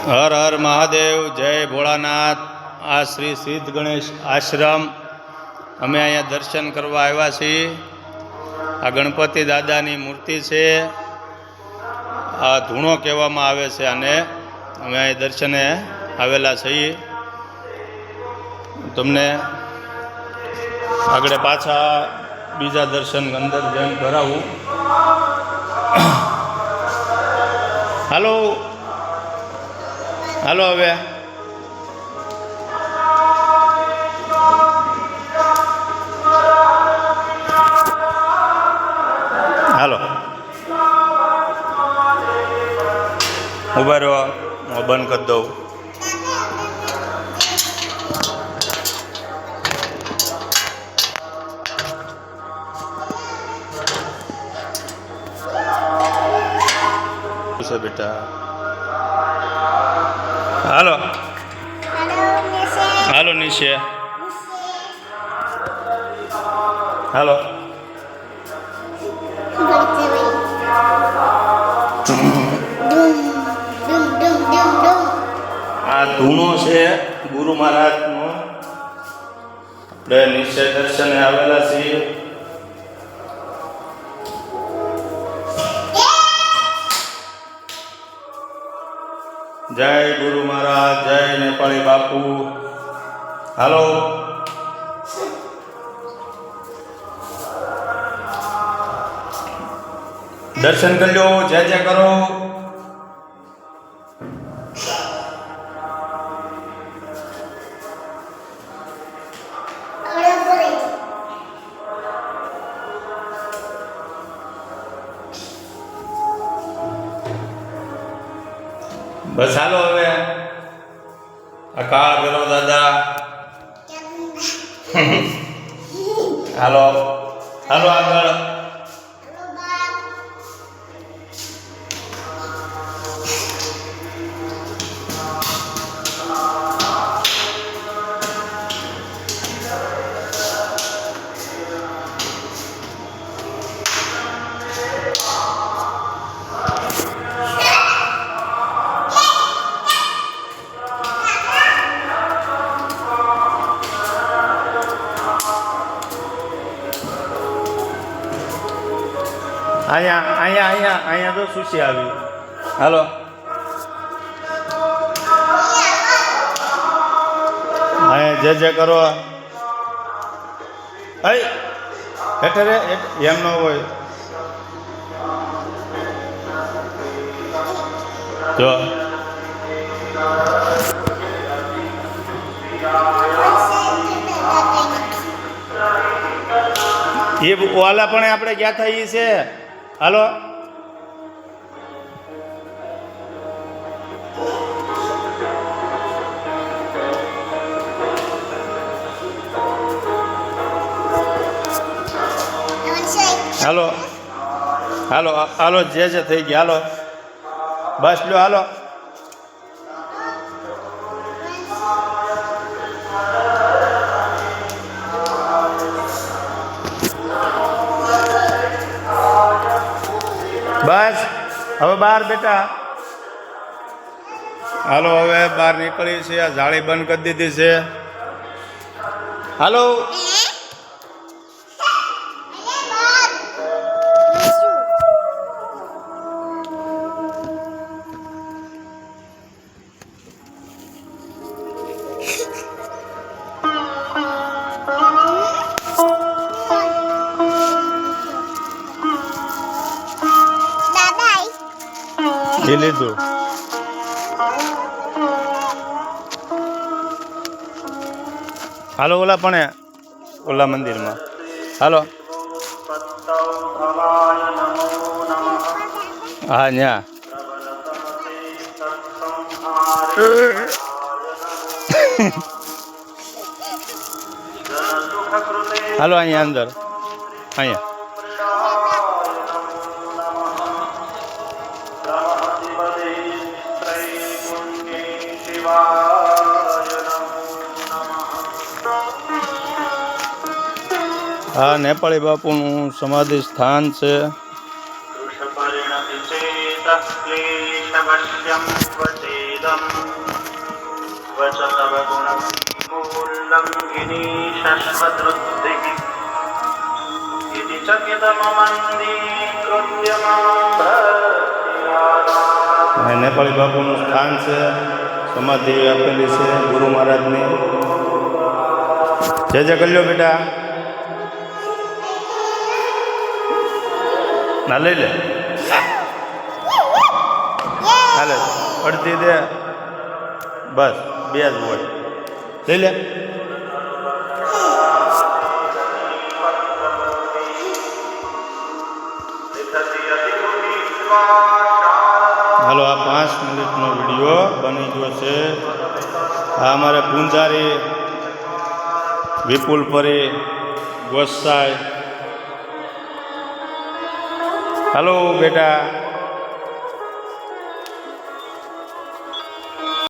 હર હર મહાદેવ, જય ભોળાનાથ। આ શ્રી સિદ્ધ ગણેશ આશ્રમ અમે અહીંયા દર્શન કરવા આવ્યા છીએ। આ ગણપતિ દાદાની મૂર્તિ છે, આ ધૂણો કહેવામાં આવે છે અને અમે અહીં દર્શને આવેલા છીએ। તમને આગળ પાછા બીજા દર્શન અંદર જઈને કરાવું। હાલો હાલો હવે હાલો ઉભા રહો, હું બંધ કરી દઉં। બેટા હાલો હાલો નીચે હાલો। આ ધૂણો છે ગુરુ મહારાજનો। આપણે નીચે દર્શને આવેલા છીએ। જય ગુરુ મહારાજ, જય નેપાળી બાપુ। હાલો દર્શન કરી લો, જય જય કરો। બસ હાલો હવે આ કાળ ભેરો દાદા હાલો હાલો આગળ અહીંયા તો સુશી આવી। હાલો અહીંયા જય જય કરો। હેઠે રે એમ ન હોય જો એ ઓલા પણ આપણે ગયા થઈ છે। હાલો હાલો હાલો હાલો જે થઈ ગયા। હાલો બસ લો હાલો બસ હવે બહાર બેટા હાલો હવે બહાર નીકળી છે। આ જાળી બંધ કરી દીધી છે। હાલો એ લીધું હાલો ઓલા પણ ઓલા મંદિરમાં હાલો હા ન્યા હાલો અહીંયા અંદર અહીંયા આ નેપાળી બાપુનું સમાધિ સ્થાન છે। इदं वचतव गुणमूल्लङ्घिनी शश्वतृद्धिः इति चकितममन्दीकृत्य मां भक्त्या नेपाળી બાપુનું સ્થાન છે, સમાધિ આપેલી છે ગુરુ મહારાજની. જય જય કલ્યો બેટા, ના લઈ લે, હાલે અડધી દે, બસ બે જ હોય, લઈ લે. હાલો, આ 5 મિનિટનો વિડીયો બની ગયો છે. આ અમારે પૂંજારી વિપુલપરી ગોસાઈ. હાલો બેટા.